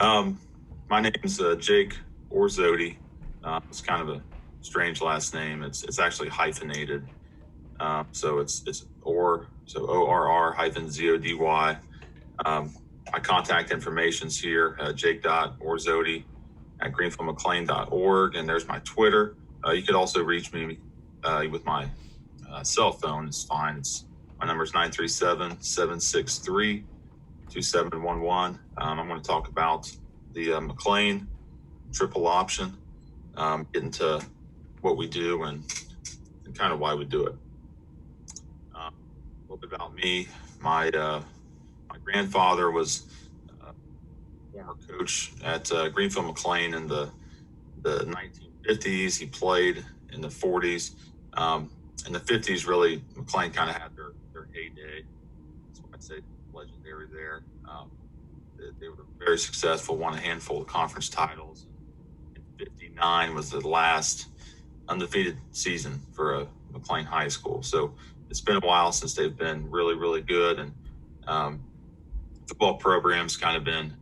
Um, my name's Jake Orr-Zody. It's kind of a strange last name. It's actually hyphenated. So it's Orr, so ORR hyphen ZODY. My contact information's here, jake.orr-zody at greenfieldmcclain.org, and there's my Twitter. You could also reach me with my cell phone. It's fine. My number's 937-763-2711. I'm going to talk about the McClain triple option, get into what we do and kind of why we do it. A little bit about me. My grandfather was a former coach at Greenfield McClain in the 1950s. He played in the 40s. In the 50s, really, McClain kind of had their heyday. That's why I'd say legendary there. They were very successful, won a handful of conference titles. In 59 was the last undefeated season for a McClain High School. So it's been a while since they've been really, really good. And football program's kind of been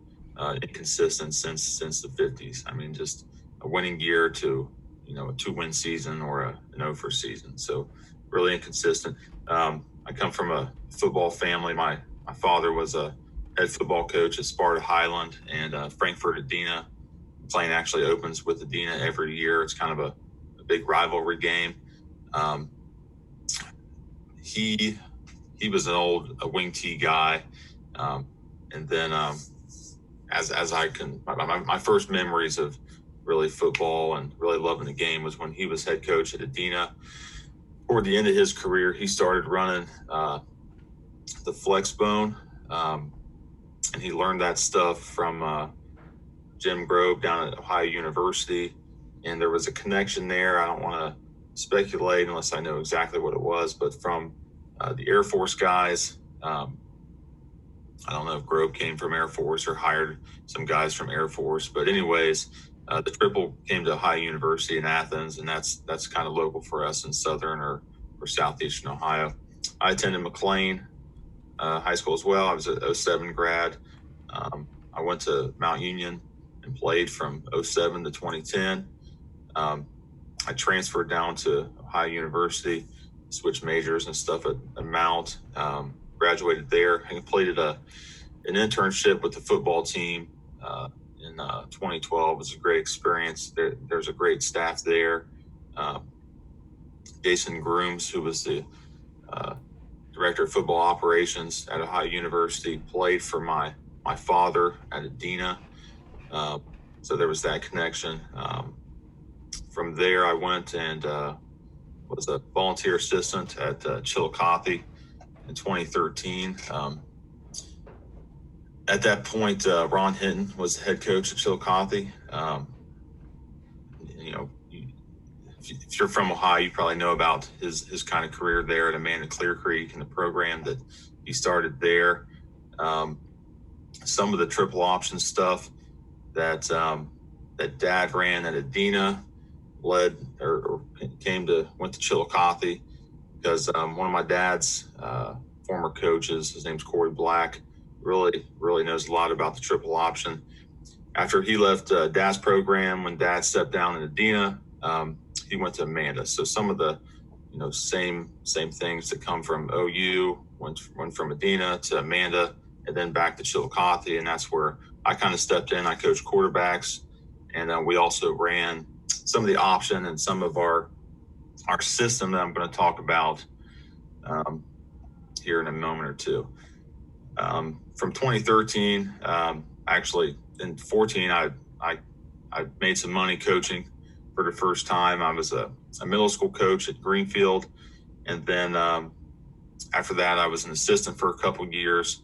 inconsistent since the 50s. I mean, just a winning year to, a 2-win season or an 0-for season. So really inconsistent. I come from a football family. My father was a head football coach at Sparta Highland and Frankfurt Adena. McClain actually opens with Adena every year. It's kind of a big rivalry game. He was an old wing tee guy. And then as I can, my first memories of really football and really loving the game was when he was head coach at Adena. Toward the end of his career, he started running the flex bone, and he learned that stuff from Jim Grove down at Ohio University. And there was a connection there. I don't want to speculate unless I know exactly what it was, but from the Air Force guys. I don't know if Grove came from Air Force or hired some guys from Air Force, but anyways, the triple came to Ohio University in Athens, and that's kind of local for us in southern or southeastern Ohio. I attended McClain High School as well. I was a 07 grad. I went to Mount Union and played from 07 to 2010. I transferred down to Ohio University, switched majors and stuff at Mount. Graduated there. I completed an internship with the football team in 2012. It was a great experience. There's a great staff there. Jason Grooms, who was the director of football operations at Ohio University, played for my father at Adena. So there was that connection. From there, I went and was a volunteer assistant at Chillicothe in 2013. At that point, Ron Hinton was the head coach at Chillicothe. If you're from Ohio, you probably know about his kind of career there at Amanda Clear Creek and the program that he started there. Some of the triple option stuff that Dad ran at Adena went to Chillicothe because one of my dad's former coaches, his name's Corey Black, really knows a lot about the triple option. After he left Dad's program, when Dad stepped down in Adena, he went to Amanda. So some of the same things that come from OU went from Adena to Amanda and then back to Chillicothe, and that's where I kind of stepped in. I coached quarterbacks, and we also ran some of the option and some of our system that I'm going to talk about here in a moment or two. From 2013, actually in 2014, I made some money coaching for the first time. I was a middle school coach at Greenfield, and then after that, I was an assistant for a couple of years,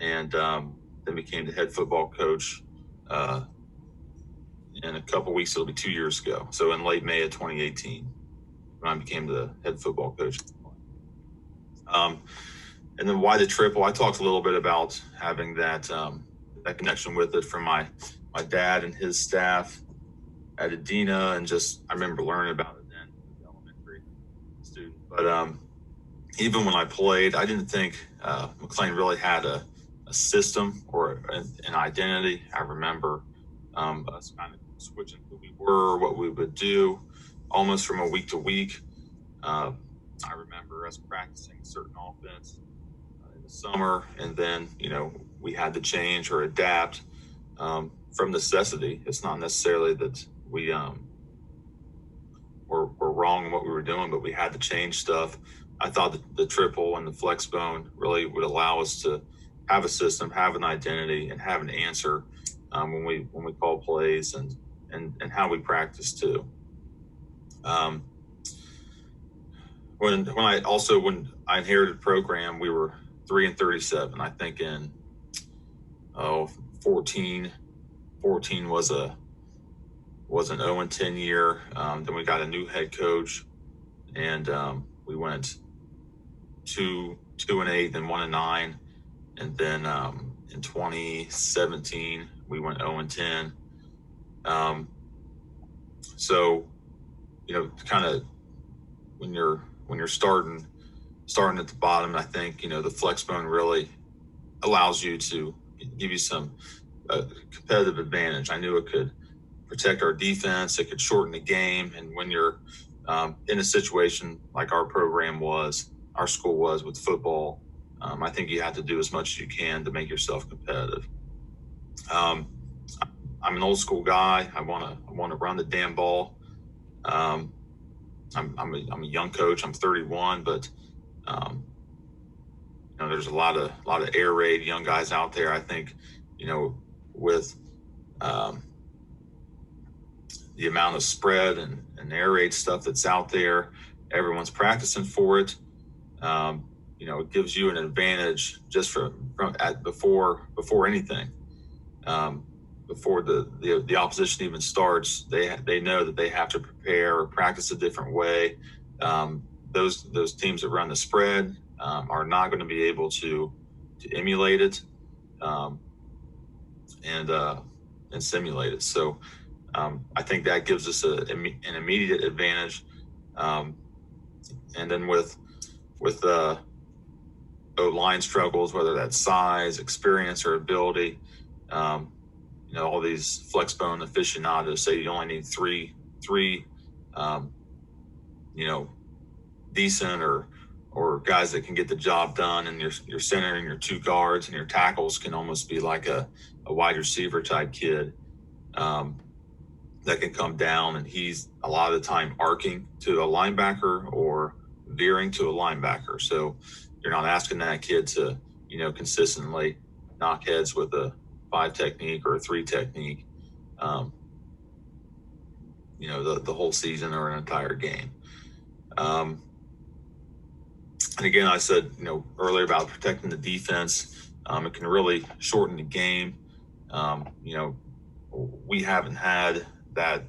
and then became the head football coach. In a couple of weeks, it'll be 2 years ago. So in late May of 2018, when I became the head football coach. And then why the triple? I talked a little bit about having that connection with it from my dad and his staff at Adena, and just I remember learning about it then as an elementary student. But even when I played, I didn't think McClain really had a system or an identity. I remember us kind of switching who we were, what we would do, almost from a week to week. I remember us practicing a certain offense in the summer, and then we had to change or adapt from necessity. It's not necessarily that we were wrong in what we were doing, but we had to change stuff. I thought that the triple and the flex bone really would allow us to have a system, have an identity, and have an answer when we call plays and how we practice too. When I inherited the program, we were 3-37. I think in 14 was an 0-10 year. Then we got a new head coach, and we went 2-8, then 1-9, and then in 2017 we went 0-10. So kind of when you're starting at the bottom, I think the flex bone really allows you to give you some competitive advantage. I knew it could protect our defense, it could shorten the game, and when you're in a situation like our school was with football, I think you have to do as much as you can to make yourself competitive. I'm an old school guy. I want to run the damn ball. I'm a young coach. I'm 31, but there's a lot of air raid young guys out there. I think with the amount of spread and air raid stuff that's out there, everyone's practicing for it. It gives you an advantage just before anything. Before the opposition even starts, they know that they have to prepare or practice a different way. Those teams that run the spread are not going to be able to emulate it and simulate it. So I think that gives us an immediate advantage. And then with line struggles, whether that's size, experience, or ability, all these flex bone aficionados say you only need three decent or guys that can get the job done, and your center and your two guards and your tackles can almost be like a wide receiver type kid that can come down, and he's a lot of the time arcing to a linebacker or veering to a linebacker. So you're not asking that kid to consistently knock heads with a 5 technique or a 3 technique the whole season or an entire game. And again, I said earlier about protecting the defense. It can really shorten the game. We haven't had that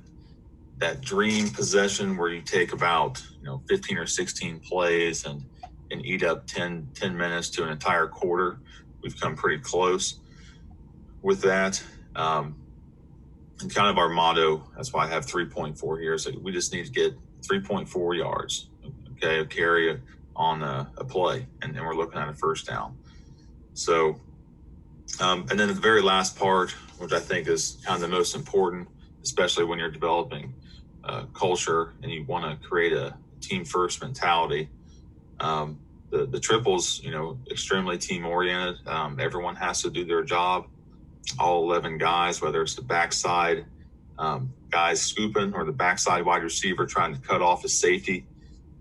dream possession where you take about 15 or 16 plays and eat up 10 minutes to an entire quarter. We've come pretty close with that. And kind of our motto, that's why I have 3.4 here, so we just need to get 3.4 yards, okay, a carry on a play, and then we're looking at a first down. So, and then the very last part, which I think is kind of the most important, especially when you're developing culture and you want to create a team first mentality. The triples, extremely team oriented. Everyone has to do their job. All 11 guys, whether it's the backside guys scooping or the backside wide receiver trying to cut off a safety,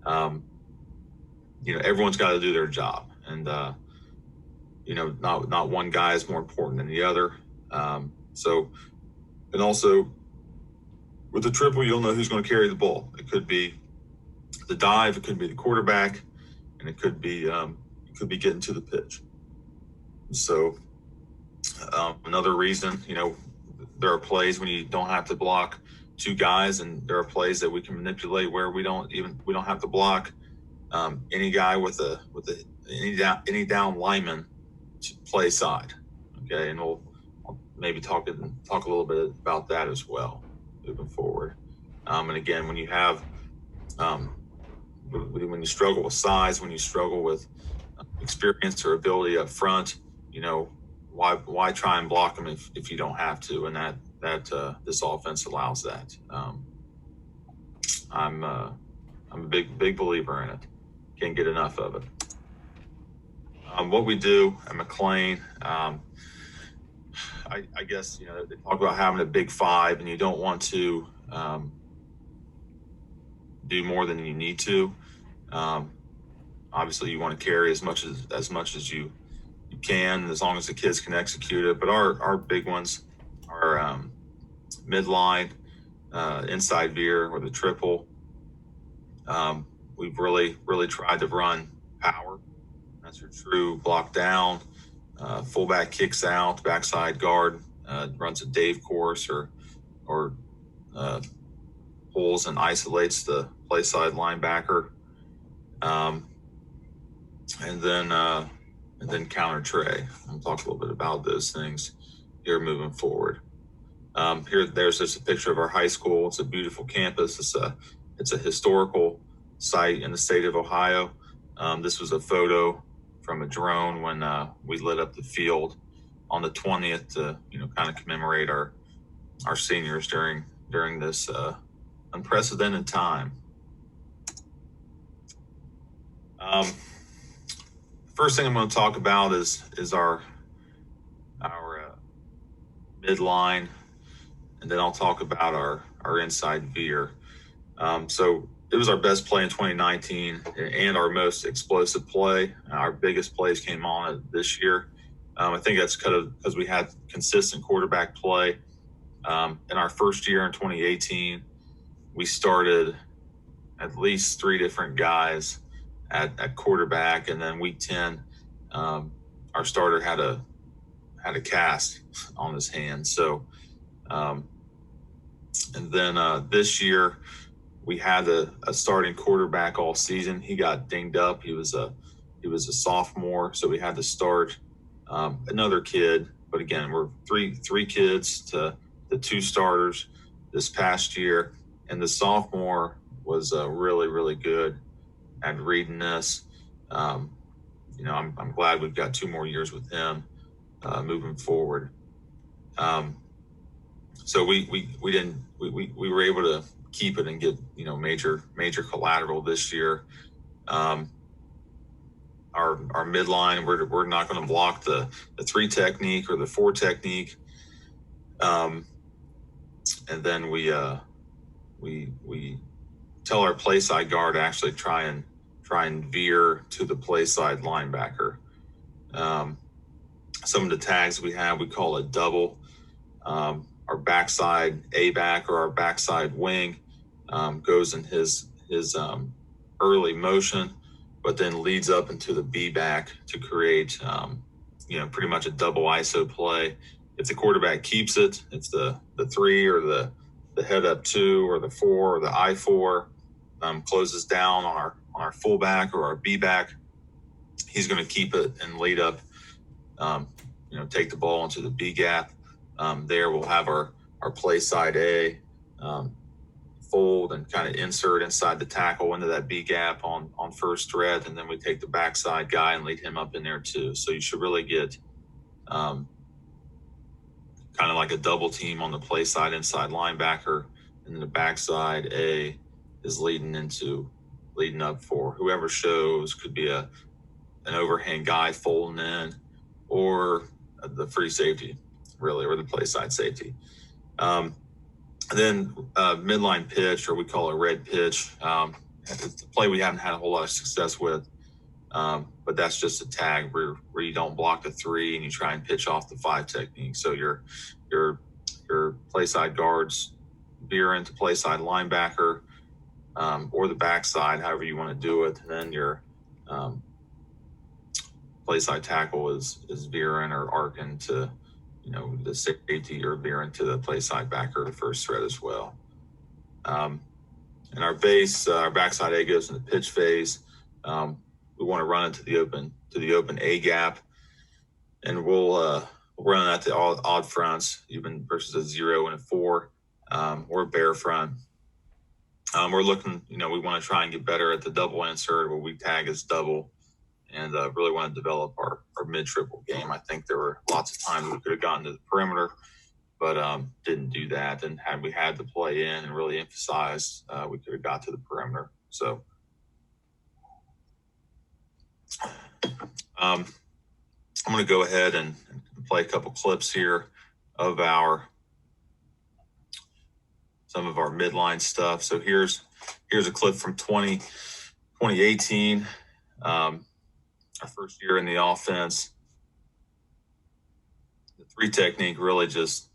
everyone's got to do their job, and not one guy is more important than the other. And also with the triple, you'll know who's going to carry the ball. It could be the dive, it could be the quarterback, and it could be getting to the pitch. So another reason, there are plays when you don't have to block 2 guys, and there are plays that we can manipulate where we don't have to block any guy with any down lineman to play side. Okay, and we'll maybe talk a little bit about that as well moving forward. And again, when you have when you struggle with size, when you struggle with experience or ability up front, why try and block them if you don't have to? And that this offense allows that. I'm a big believer in it. Can't get enough of it. What we do at McClain, I guess, they talk about having a big five, and you don't want to do more than you need to. Obviously, you want to carry as much as you can, as long as the kids can execute it. But our big ones are midline, inside veer, or the triple. We've really tried to run power. That's your true block down. Fullback kicks out, backside guard runs a Dave course or pulls and isolates the play side linebacker, and then counter tray. I'll talk a little bit about those things here moving forward. There's just a picture of our high school. It's a beautiful campus. It's a historical site in the state of Ohio. This was a photo from a drone when we lit up the field on the 20th to kind of commemorate our seniors during this unprecedented time. First thing I'm going to talk about is our midline, and then I'll talk about our inside veer. So it was our best play in 2019 and our most explosive play. Our biggest plays came on this year. I think that's because we had consistent quarterback play. In our first year in 2018, we started at least 3 different guys at quarterback, and then week 10, our starter had a cast on his hand. So, and then this year we had a starting quarterback all season. He got dinged up. He was a sophomore, so we had to start another kid. But again, we're three kids to the 2 starters this past year, and the sophomore was really good at reading this. I'm glad we've got 2 more years with him moving forward. So we were able to keep it and get major collateral this year. Our midline, we're not going to block the 3 technique or the 4 technique, and then we tell our play side guard to actually try and veer to the play side linebacker. Some of the tags we have, we call it double. Our backside A back or our backside wing goes in his early motion, but then leads up into the B back to create pretty much a double ISO play. If the quarterback keeps it, it's the 3 or the head up 2 or the 4 or the I4 closes down on our fullback or our B back, he's going to keep it and lead up, take the ball into the B gap. There we'll have our play side A fold and kind of insert inside the tackle into that B gap on first threat, and then we take the backside guy and lead him up in there too. So you should really get kind of like a double team on the play side inside linebacker, and then the backside A is leading up for whoever shows. Could be an overhang guy folding in, or the free safety, really, or the play side safety. Then midline pitch, or we call it red pitch. It's a play we haven't had a whole lot of success with, but that's just a tag where you don't block the 3 and you try and pitch off the 5 technique. So your play side guards veer into play side linebacker, or the backside, however you want to do it. And then your play side tackle is veering or arcing to the safety, or veering to the play side backer, the first threat as well. And our base, our backside A goes in the pitch phase. We want to run into the open A gap, and we'll run that to odd fronts, even versus a 0 and a 4, or a bear front. We're looking, we want to try and get better at the double insert, where we tag as double, and really want to develop our mid-triple game. I think there were lots of times we could have gotten to the perimeter, but didn't do that. And had we had to play in and really emphasize, we could have got to the perimeter. So I'm going to go ahead and play a couple clips here of some of our midline stuff. So here's a clip from 2018, our first year in the offense. The three technique really just,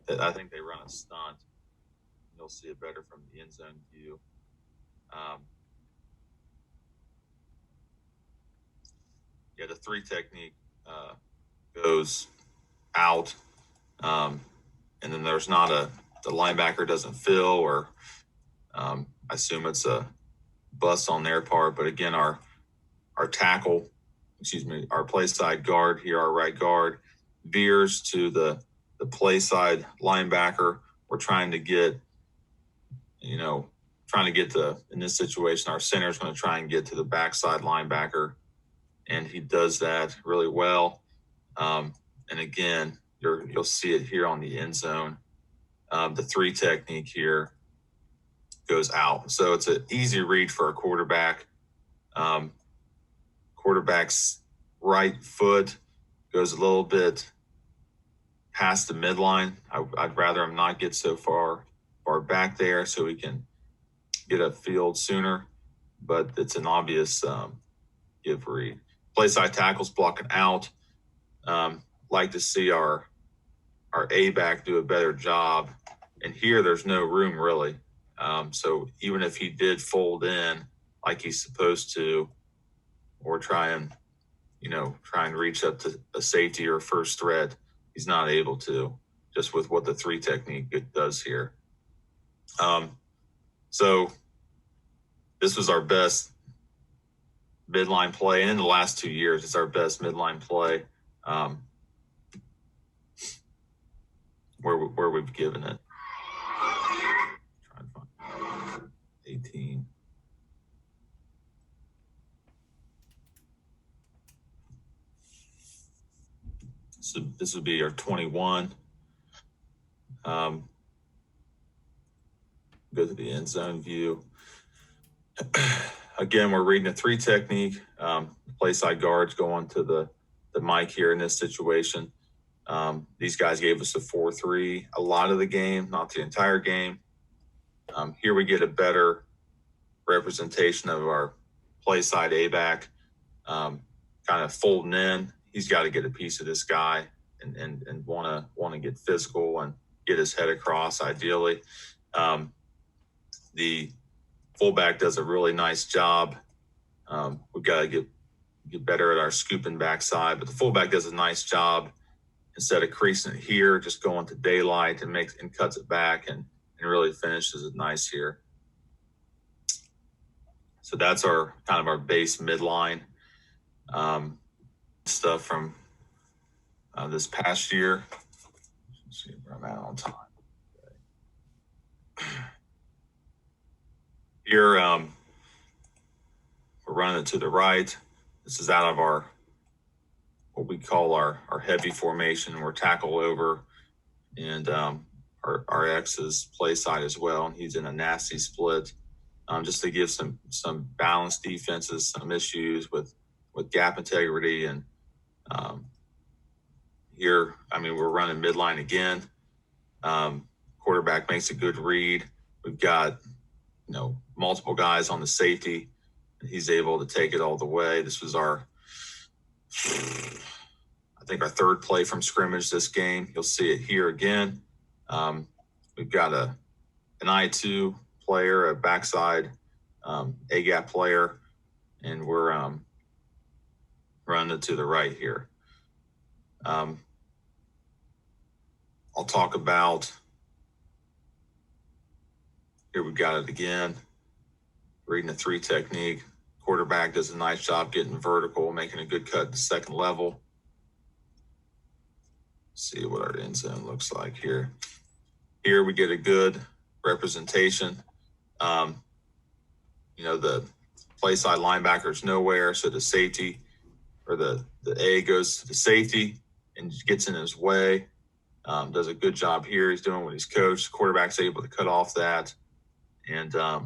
I think they run a stunt. You'll see it better from the end zone view. The three technique goes out, and then there's not the linebacker doesn't fill, or I assume it's a bust on their part. But again, our play side guard here, our right guard, veers to the play side linebacker. We're trying to get in this situation, our center is going to try and get to the backside linebacker, and he does that really well. And again, you'll see it here on the end zone. The three technique here goes out. So it's an easy read for a quarterback. Quarterback's right foot goes a little bit past the midline. I'd rather him not get so far back there so he can get upfield sooner, but it's an obvious give read. Play side tackles blocking out. Like to see our A-back do a better job. And here there's no room really. So even if he did fold in like he's supposed to, or try and reach up to a safety or a first threat, he's not able to, just with what the three technique does here. So this was our best midline play, and in the last 2 years, it's our best midline play where we've given it. Try and find 18. So this would be our 21. Go to the end zone view. Again, we're reading a three technique. Play side guards go on to the mic here in this situation. These guys gave us a 4-3 a lot of the game, not the entire game. Here we get a better representation of our play side A-back, kind of folding in. He's got to get a piece of this guy and want to get physical and get his head across ideally. The fullback does a really nice job. We've got to get better at our scooping backside, but the fullback does a nice job. Instead of creasing it here, just going to daylight and cuts it back and really finishes it nice here. So that's our kind of our base midline stuff from this past year. Let's see where I'm at on time. Okay. Here, we're running it to the right. This is out of our what we call our heavy formation. We're tackle over, and our X is play side as well, and he's in a nasty split, just to give some balanced defenses some issues with gap integrity. And here, we're running midline again. Quarterback makes a good read. We've got multiple guys on the safety, and he's able to take it all the way. This was our third play from scrimmage this game. You'll see it here again. We've got an I2 player, a backside A-gap player, and we're running it to the right here. I'll talk about, here we've got it again, reading the three technique. Quarterback does a nice job getting vertical, making a good cut to second level. See what our end zone looks like here. Here we get a good representation. The play side linebacker is nowhere, so the safety or the A goes to the safety and gets in his way. Does a good job here. He's doing what he's coached. The quarterback's able to cut off that, and does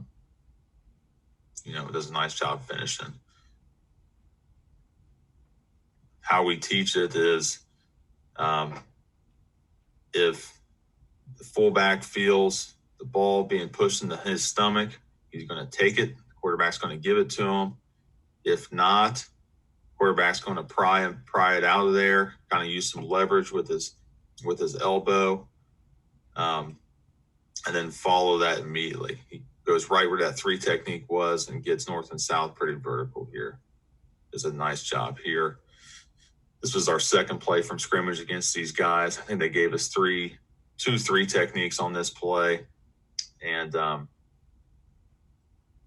a nice job finishing. How we teach it is, if the fullback feels the ball being pushed into his stomach, he's going to take it. The quarterback's going to give it to him. If not, quarterback's going to pry it out of there, kind of use some leverage with his elbow, and then follow that immediately. He goes right where that 3 technique was and gets north and south pretty vertical here. Does a nice job here. This was our second play from scrimmage against these guys. I think they gave us 2-3 techniques on this play, and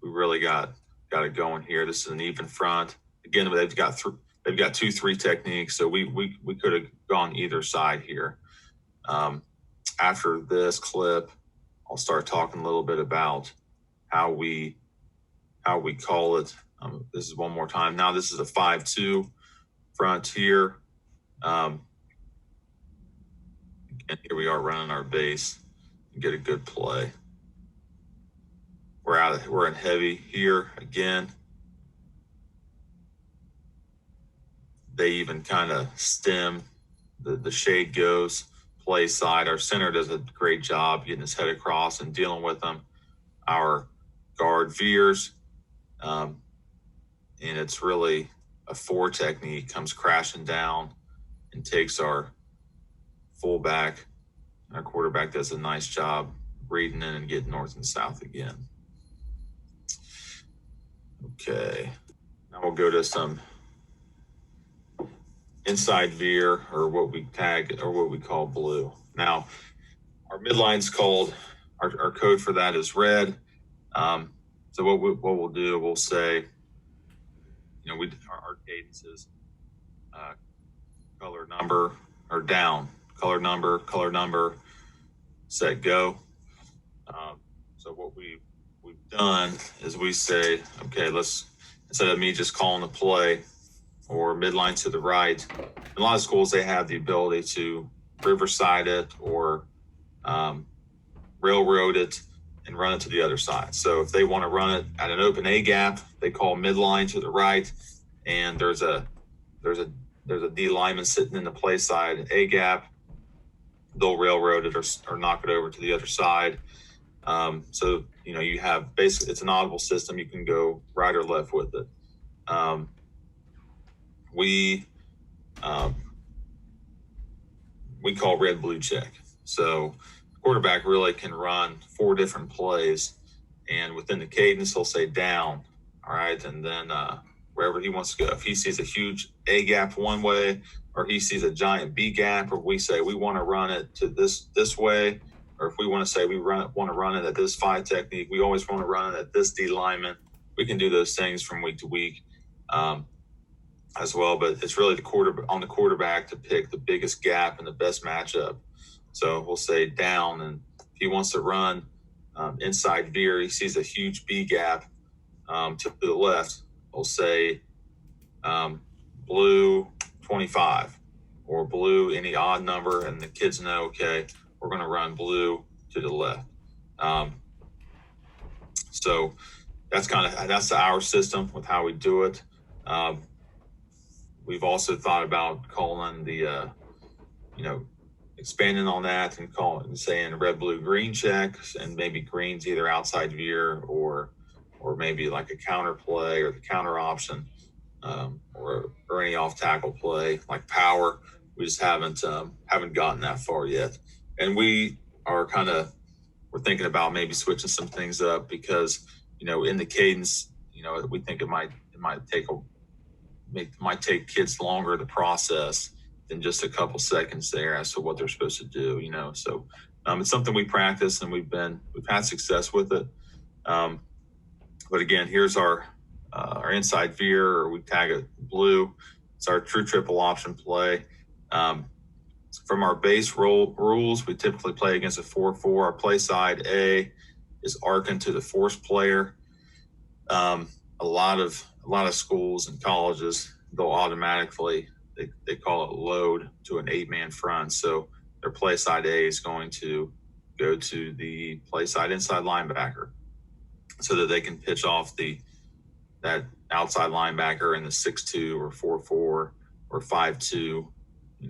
we really got it going here. This is an even front. Again, they've got 2-3 techniques, so we could have gone either side here. After this clip, I'll start talking a little bit about how we call it. This is one more time. Now this is a 5-2 front here. And here we are running our base and get a good play. We're in heavy here again. They even kind of stem. The shade goes play side. Our center does a great job getting his head across and dealing with them. Our guard veers, and it's really a 4 technique, comes crashing down and takes our fullback. Our quarterback does a nice job reading in and getting north and south again. Okay, now we'll go to some inside veer, or what we call blue. Now, our midline's called, our code for that is red. So what we'll do, we'll say, our cadence is color number, or down, color number, set, go. So what we've done is we say, okay, instead of me just calling the play or midline to the right, in a lot of schools, they have the ability to riverside it or railroad it and run it to the other side. So if they want to run it at an open A gap, they call midline to the right, and there's a D lineman sitting in the play side A gap. They'll railroad it or knock it over to the other side. So you have basically, it's an audible system. You can go right or left with it. We call red blue check. So quarterback really can run 4 different plays, and within the cadence, he'll say down. All right. And then wherever he wants to go, if he sees a huge A gap one way, or he sees a giant B gap, or we say we want to run it to this way, or if we want to say we want to run it at this 5 technique, we always want to run it at this D lineman. We can do those things from week to week as well, but it's really on the quarterback to pick the biggest gap and the best matchup. So we'll say down, and if he wants to run inside veer, he sees a huge B gap to the left, we'll say blue 25 or blue any odd number, and the kids know, okay, we're going to run blue to the left. So that's our system with how we do it. We've also thought about calling the expanding on that and saying red, blue, green checks, and maybe green's either outside veer or maybe like a counter play or the counter option, or any off tackle play like power. We just haven't gotten that far yet, and we are we're thinking about maybe switching some things up because in the cadence, we think it might take kids longer to process than just a couple seconds there as to what they're supposed to do, So it's something we practice, and we've had success with it. But again, here's our inside veer, or we tag it blue. It's our true triple option play. From our base rules, we typically play against a 4-4. Our play side A is arcing to the force player. A lot of schools and colleges, they'll automatically, they call it load to an 8-man front. So their play side A is going to go to the play side inside linebacker so that they can pitch off that outside linebacker in the 6-2 or 4-4 or 5-2,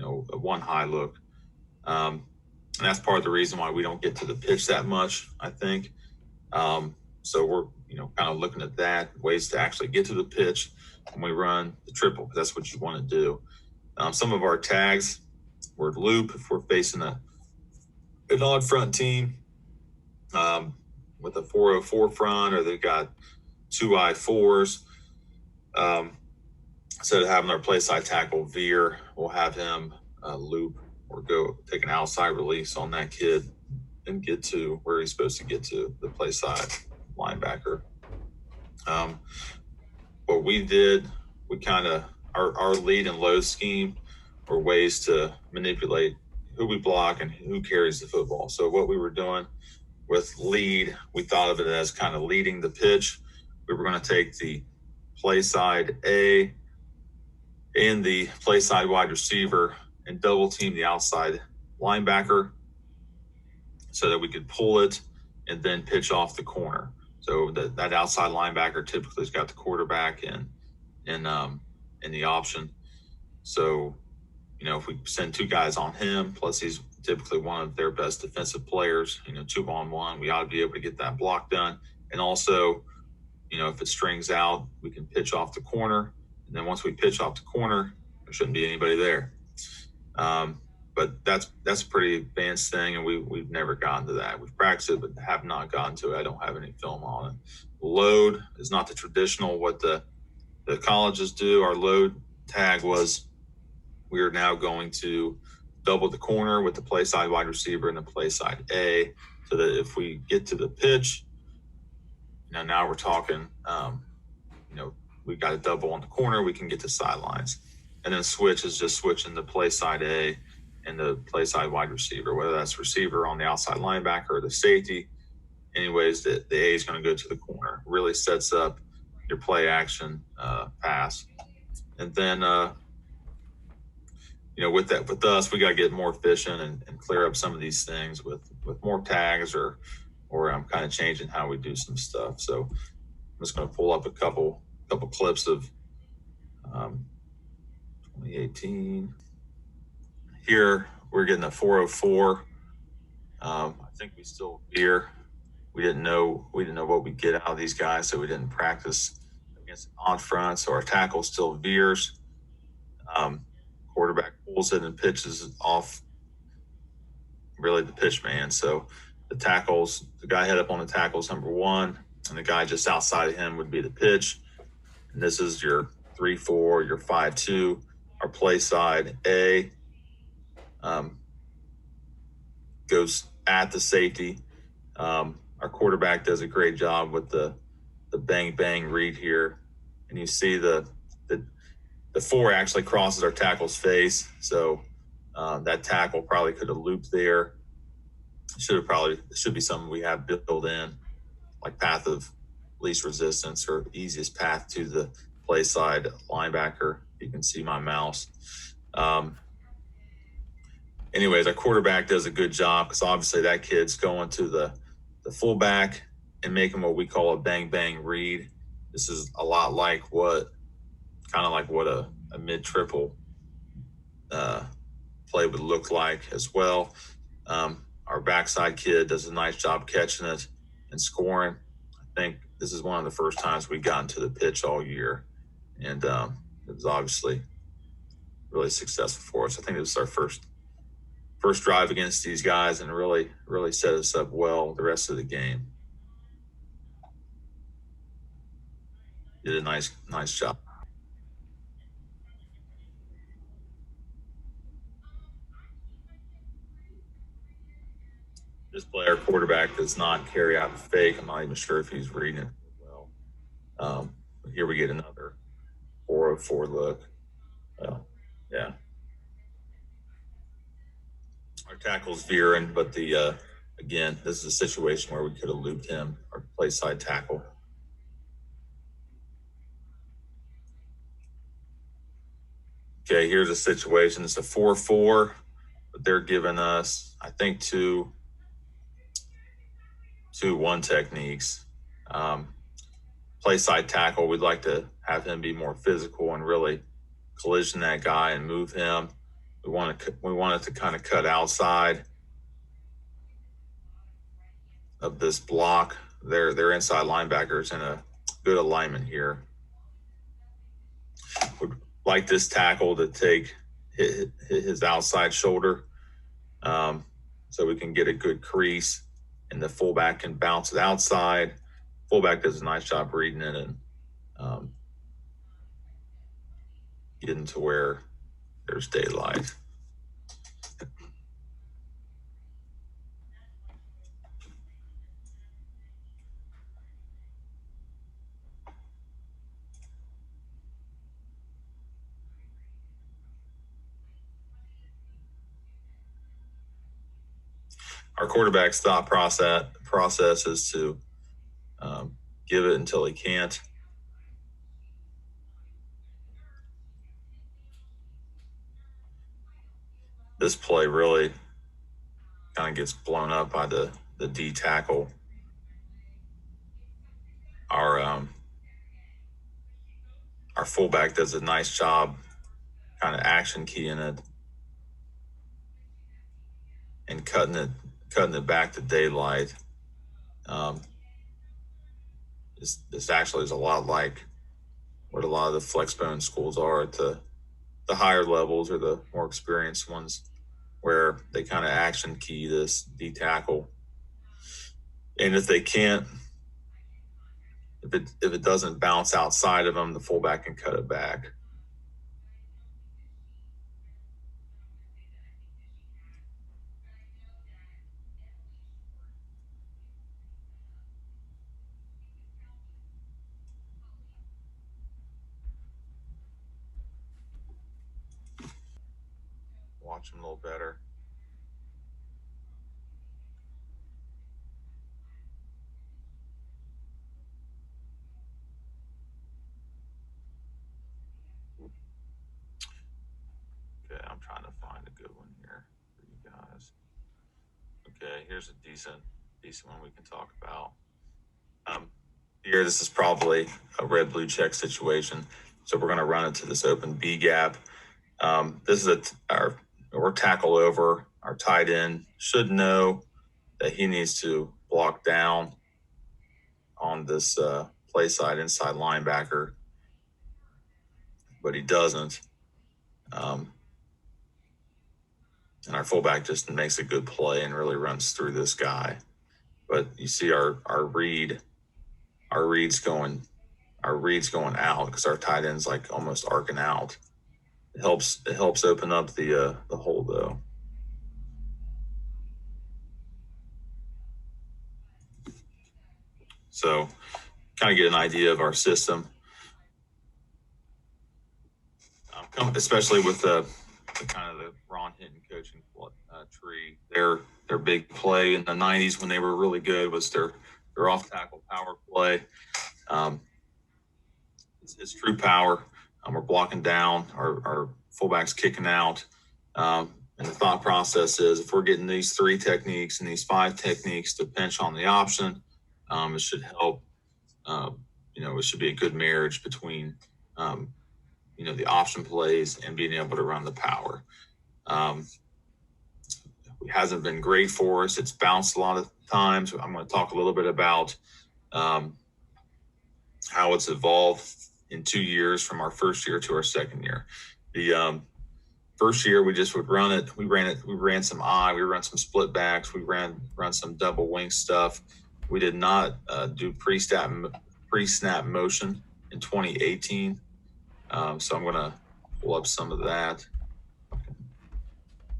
a one high look. And that's part of the reason why we don't get to the pitch that much, I think. So we're, kind of looking at that, ways to actually get to the pitch when we run the triple, because that's what you want to do. Some of our tags were loop if we're facing an odd front team with a 404 front, or they've got 2 I4s. Instead of having our play side tackle veer, we'll have him loop or go take an outside release on that kid and get to where he's supposed to get to, the play side linebacker. What we did, we kind of, our lead and load scheme were ways to manipulate who we block and who carries the football. So what we were doing with lead, we thought of it as kind of leading the pitch. We were going to take the play side A and the play side wide receiver and double team the outside linebacker so that we could pull it and then pitch off the corner. So that outside linebacker typically has got the quarterback in the option. So, if we send 2 guys on him, plus he's typically one of their best defensive players, 2-on-1, we ought to be able to get that block done. And also, if it strings out, we can pitch off the corner. And then once we pitch off the corner, there shouldn't be anybody there. But that's a pretty advanced thing, and we've never gotten to that. We've practiced it, but have not gotten to it. I don't have any film on it. Load is not the traditional what the colleges do. Our load tag was we are now going to double the corner with the play side wide receiver and the play side A, so that if we get to the pitch, now we're talking, we got a double on the corner, we can get to sidelines. And then switch is just switching the play side A and the play side wide receiver, whether that's receiver on the outside linebacker or the safety. Anyways, the A is going to go to the corner. Really sets up your play action pass. And then, with us, we got to get more efficient and clear up some of these things with more tags or I'm kind of changing how we do some stuff. So I'm just going to pull up a couple clips of 2018. Here we're getting a 404. I think we still veer. We didn't know what we'd get out of these guys, so we didn't practice against on front. So our tackle still veers. Quarterback pulls it and pitches off really the pitch man. So the guy head up on the tackles number 1, and the guy just outside of him would be the pitch. And this is your 3-4, your 5-2. Our play side A goes at the safety. Our quarterback does a great job with the bang bang read here, and you see the 4 actually crosses our tackle's face. So that tackle probably could have looped there. Should be something we have built in, like path of least resistance or easiest path to the play side linebacker. You can see my mouse. Anyways, our quarterback does a good job because obviously that kid's going to the fullback and making what we call a bang bang read. This is a lot like what a mid triple play would look like as well. Our backside kid does a nice job catching it and scoring. I think this is one of the first times we've gotten to the pitch all year, and it was obviously really successful for us. I think it was our first drive against these guys, and really set us up well the rest of the game. Did a nice job. This player quarterback does not carry out the fake. I'm not even sure if he's reading it well. Here we get another 404 look. Yeah. Our tackle's veering, but again, this is a situation where we could have looped him, our play side tackle. Okay, here's a situation. It's a 4-4, but they're giving us, I think, two 1 techniques. Play side tackle, we'd like to have him be more physical and really collision that guy and move him. We want it to kind of cut outside of this block. Their inside linebackers in a good alignment here. Would like this tackle to take his outside shoulder, so we can get a good crease, and the fullback can bounce it outside. Fullback does a nice job reading it and getting to where there's daylight. Our quarterback's thought process is to give it until he can't. This play really kind of gets blown up by the D tackle. Our fullback does a nice job kind of action keying it and cutting it back to daylight. This actually is a lot like what a lot of the flexbone schools are at the higher levels or the more experienced ones, where they kind of action key this D tackle. And if they can't, if it doesn't bounce outside of them, the fullback can cut it back. Watch them a little better. Okay, I'm trying to find a good one here for you guys. Okay, here's a decent one we can talk about. Here, this is probably a red blue check situation, so we're going to run it to this open B gap. This is we're tackle over. Our tight end should know that he needs to block down on this play side inside linebacker, but he doesn't. And our fullback just makes a good play and really runs through this guy. But you see our reads going out because our tight end's like almost arcing out. It helps open up the hole though. So kind of get an idea of our system, especially with the kind of the Ron Hinton coaching tree. Their big play in the 90s when they were really good was their off tackle power play. It's true power. We're blocking down, our fullback's kicking out. And the thought process is if we're getting these 3 techniques and these 5 techniques to pinch on the option, it should help. It should be a good marriage between, the option plays and being able to run the power. It hasn't been great for us. It's bounced a lot of times. I'm going to talk a little bit about how it's evolved in 2 years from our first year to our second year. The first year we just would run it. We ran some eye. We ran some split backs. We run some double wing stuff. We did not do pre-snap motion in 2018. So I'm going to pull up some of that.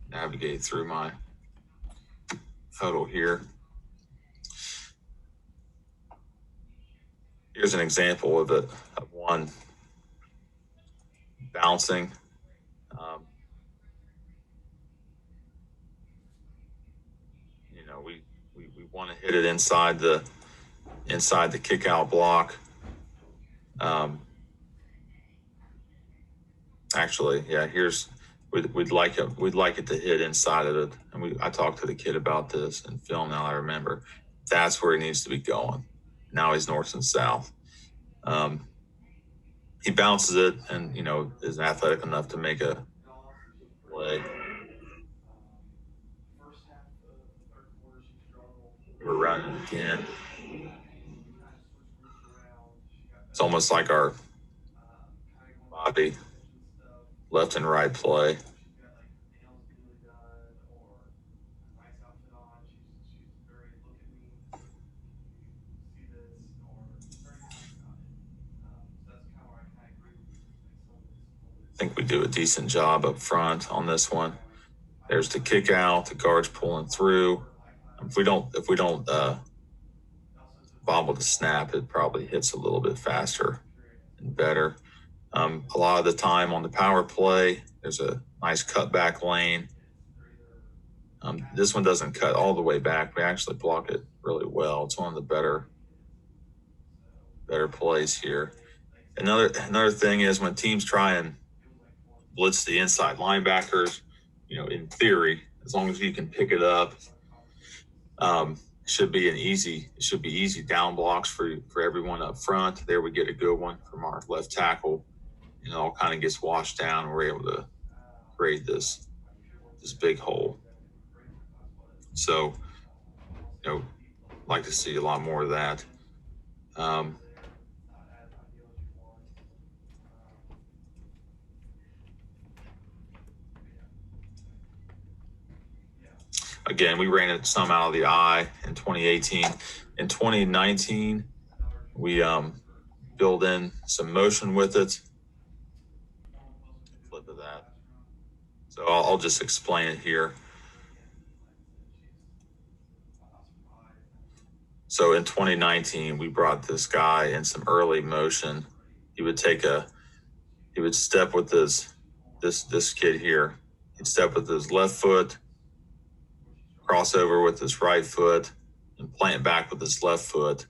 Navigate through my photo here. Here's an example of one bouncing. We want to hit it inside the kick out block. Actually, yeah, we'd like it to hit inside of it. And I talked to the kid about this and film. Now I remember that's where he needs to be going. Now he's north and south. He bounces it and, is athletic enough to make a play. We're running again. It's almost like our Bobby left and right play. I think we do a decent job up front on this one. There's the kick out, the guard's pulling through. If we don't bobble the snap, it probably hits a little bit faster and better. A lot of the time on the power play, there's a nice cutback lane. This one doesn't cut all the way back. We actually block it really well. It's one of the better plays here. Another thing is when teams try and blitz the inside linebackers, in theory, as long as you can pick it up, it should be easy down blocks for everyone up front. There we get a good one from our left tackle. It all kind of gets washed down. We're able to create this big hole. So, like to see a lot more of that. Again, we ran it some out of the eye in 2018. In 2019, we build in some motion with it. Flip of that. So I'll just explain it here. So in 2019, we brought this guy in some early motion. He would step with this kid here. He'd step with his left foot, cross over with his right foot, and plant back with his left foot,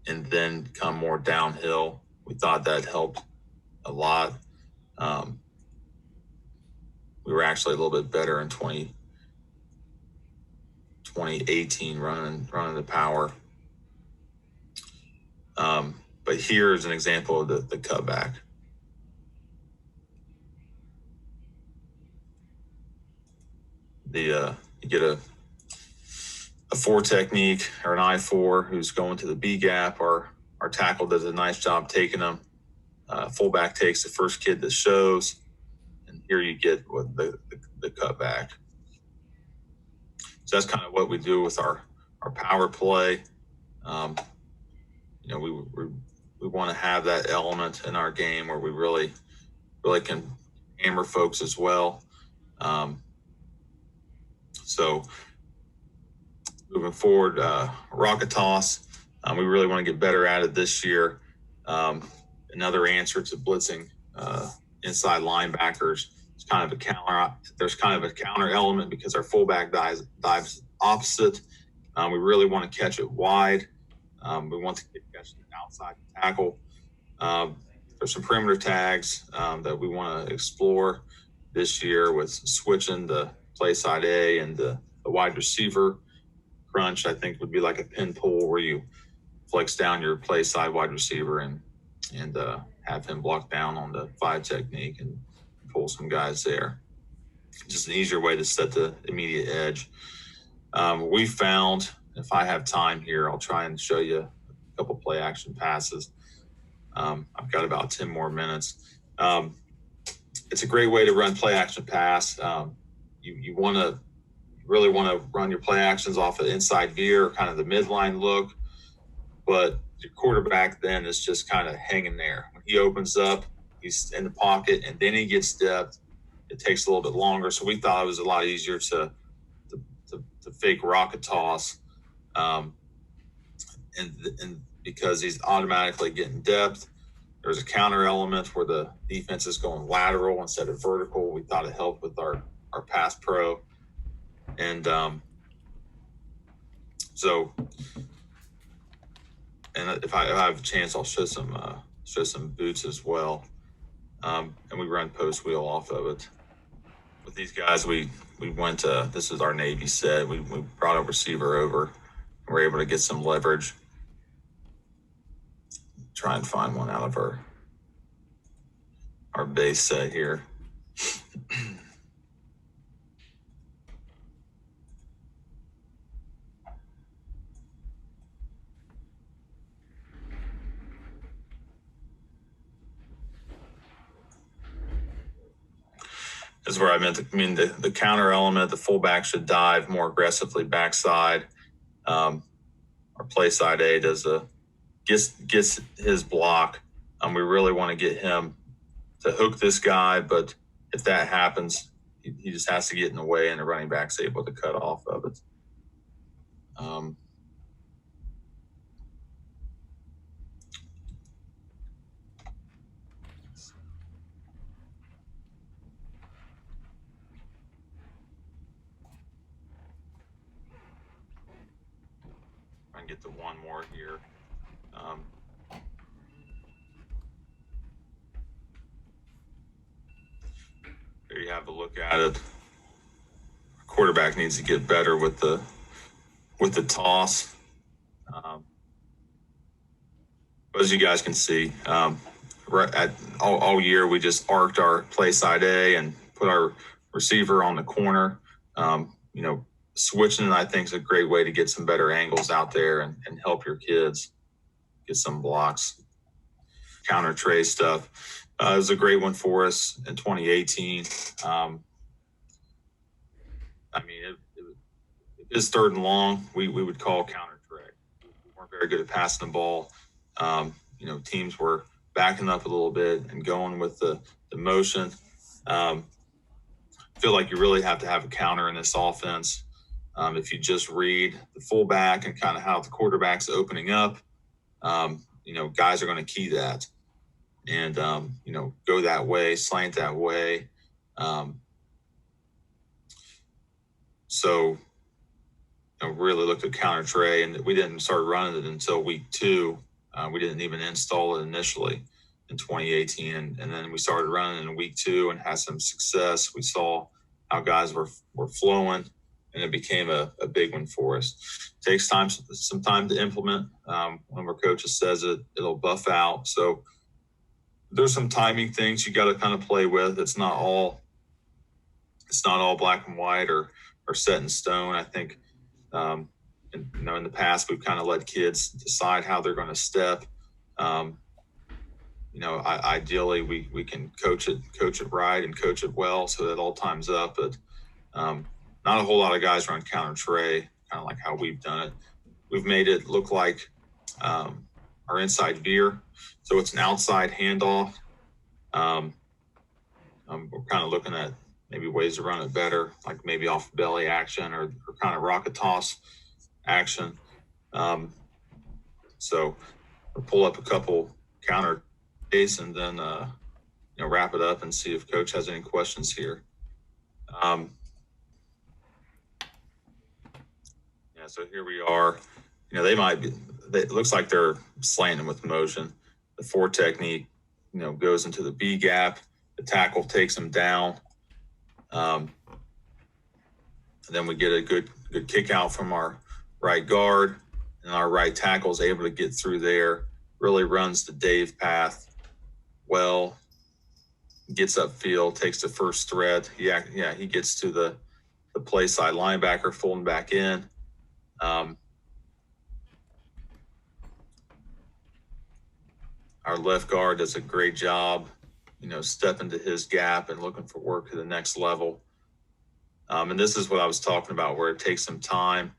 and then come more downhill. We thought that helped a lot. We were actually a little bit better in 2018 running the power. But here's an example of the cutback. You get a 4 technique or an I-4 who's going to the B gap. Our tackle does a nice job taking them. Fullback takes the first kid that shows, and here you get what the cutback. So that's kind of what we do with our power play. We want to have that element in our game where we really can hammer folks as well. So moving forward, rocket toss. We really want to get better at it this year. Another answer to blitzing inside linebackers. There's kind of a counter element because our fullback dives opposite. We really want to catch it wide. We want to catch the outside tackle. There's some perimeter tags that we want to explore this year with switching the play side A and the wide receiver crunch. I think would be like a pin pull where you flex down your play side wide receiver and have him block down on the 5 technique and pull some guys there. Just an easier way to set the immediate edge. We found, if I have time here, I'll try and show you a couple play action passes. I've got about 10 more minutes. It's a great way to run play action pass. You really want to run your play actions off of inside veer, kind of the midline look, but your quarterback then is just kind of hanging there. When he opens up, he's in the pocket, and then he gets depth. It takes a little bit longer, so we thought it was a lot easier to fake rocket toss, and because he's automatically getting depth. There's a counter element where the defense is going lateral instead of vertical. We thought it helped with our pass pro, and if I have a chance, I'll show some boots as well. and we run post wheel off of it. With these guys, we went to, this is our Navy set. We brought a receiver over, and we're able to get some leverage. Try and find one out of our base set here. Is where I meant to, the counter element, the fullback should dive more aggressively backside. Our play side A does gets his block. We really want to get him to hook this guy, but if that happens, he just has to get in the way, and the running back's able to cut off of it. I can get to one more here. There you have a look at it. Quarterback needs to get better with the toss. As you guys can see, all year we just arced our play side A and put our receiver on the corner. Switching, I think, is a great way to get some better angles out there and help your kids get some blocks. Counter tray stuff. It was a great one for us in 2018. If it's third and long, we would call counter tray. We weren't very good at passing the ball. Teams were backing up a little bit and going with the motion. I feel like you really have to have a counter in this offense. If you just read the fullback and kind of how the quarterback's opening up, guys are going to key that and, go that way, slant that way. Really looked at counter tray, and we didn't start running it until week 2. We didn't even install it initially in 2018. And then we started running in week 2 and had some success. We saw how guys were flowing, and it became a big one for us. It takes some time to implement. When our coaches says it'll buff out. So there's some timing things you got to kind of play with. It's not all black and white or set in stone. I think, in the past, we've kind of let kids decide how they're going to step. Ideally we can coach it right and coach it well so that it all times up. But not a whole lot of guys run counter tray, kind of like how we've done it. We've made it look like our inside veer. So it's an outside handoff. We're kind of looking at maybe ways to run it better, like maybe off belly action or kind of rocket toss action. So we'll pull up a couple counter days and then wrap it up and see if coach has any questions here. So here we are. It looks like they're slanting with motion. The 4 technique, goes into the B gap. The tackle takes them down. Then we get a good kick out from our right guard, and our right tackle is able to get through there, really runs the Dave path well, gets upfield, takes the first thread. He gets to the play side linebacker, folding back in. Our left guard does a great job, stepping to his gap and looking for work to the next level. And this is what I was talking about, where it takes some time.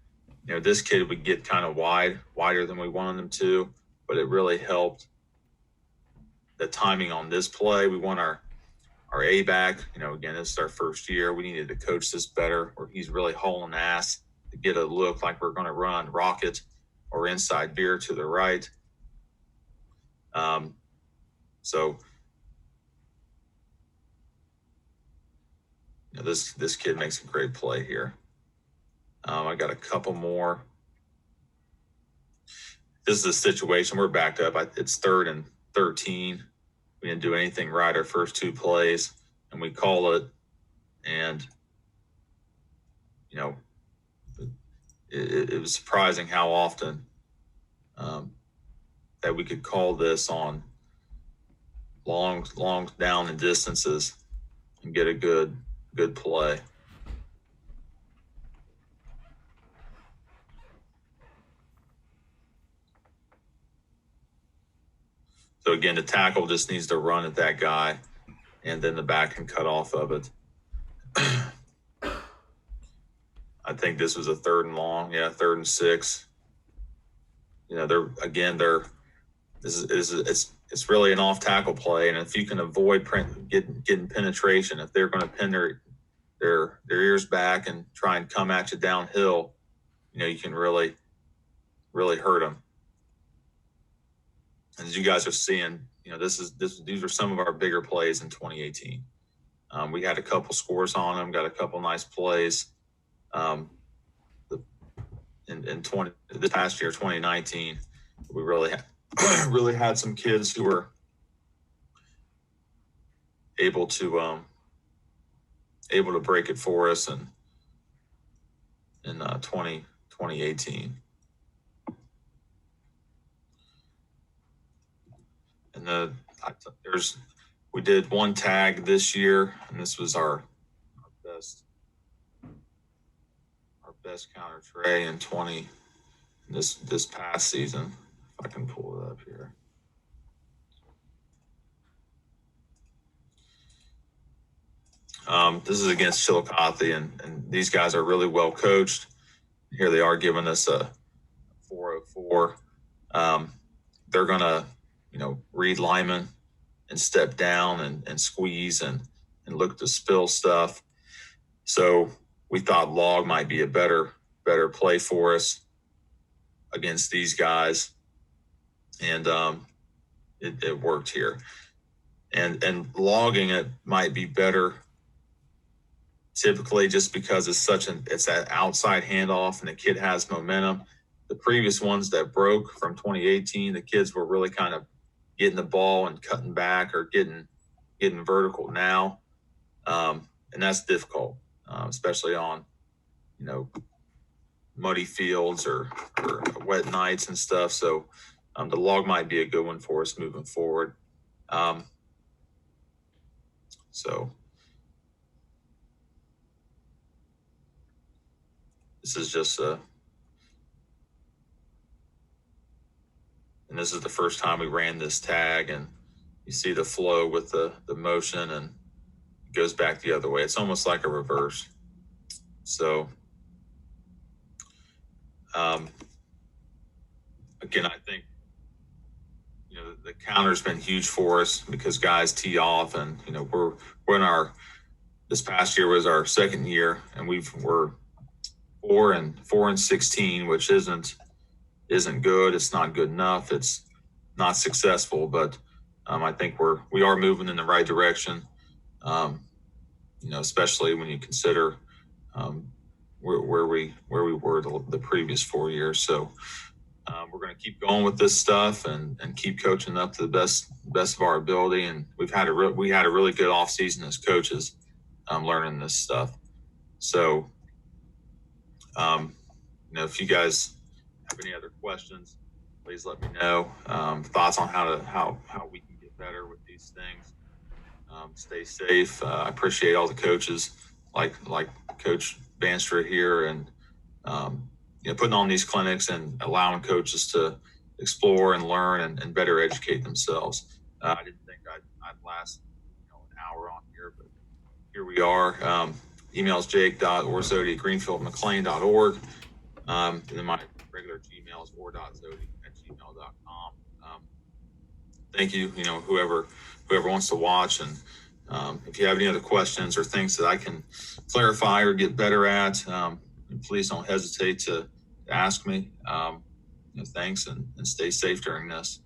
This kid would get kind of wider than we wanted him to, but it really helped the timing on this play. We want our A back, again, this is our first year. We needed to coach this better, where he's really hauling ass to get a look like we're going to run rocket or inside veer to the right. This kid makes a great play here. I got a couple more. This is a situation we're backed up. It's 3rd and 13. we didn't do anything right our first 2 plays, and we call it, and it was surprising how often that we could call this on long down and distances and get a good play. So again, the tackle just needs to run at that guy, and then the back can cut off of it. I think this was a 3rd and long. Yeah, 3rd and 6. It's really an off tackle play, and if you can avoid getting penetration, if they're going to pin their ears back and try and come at you downhill, you can really hurt them. As you guys are seeing, these are some of our bigger plays in 2018. We had a couple scores on them, got a couple nice plays. This past year, 2019, we really had some kids who were able to break it for us in 2018. And we did 1 tag this year, and this was our best counter tray in this past season. If I can pull it up here. This is against Chillicothe, and these guys are really well coached. Here they are giving us a 404. They're gonna, read linemen and step down and squeeze and look to spill stuff. So we thought log might be a better play for us against these guys, and it worked here. And logging it might be better typically just because it's that outside handoff and the kid has momentum. The previous ones that broke from 2018, the kids were really kind of getting the ball and cutting back or getting vertical now, and that's difficult, especially on muddy fields or wet nights and stuff. So the log might be a good one for us moving forward. So this is just and this is the first time we ran this tag, and you see the flow with the motion, and it goes back the other way. It's almost like a reverse. So again, I think the counter's been huge for us because guys tee off, and we're in this past year was our 2nd year, and we're 4-16, which isn't good. It's not good enough. It's not successful, but I think we are moving in the right direction. Especially when you consider where we were the previous 4 years. So we're going to keep going with this stuff and keep coaching up to the best of our ability. And we had a really good off season as coaches, learning this stuff. So if you guys have any other questions, please let me know. Thoughts on how we can get better with these things. Stay safe. I appreciate all the coaches like Coach Bandstra here, and putting on these clinics and allowing coaches to explore and learn and better educate themselves. I didn't think I'd last an hour on here, but here we are. Emails jake.orr-zody at greenfieldmcclain.org. And then my regular Gmail is orr.zody@gmail.com. Thank you, whoever wants to watch. And if you have any other questions or things that I can clarify or get better at, please don't hesitate to ask me. Thanks, and stay safe during this.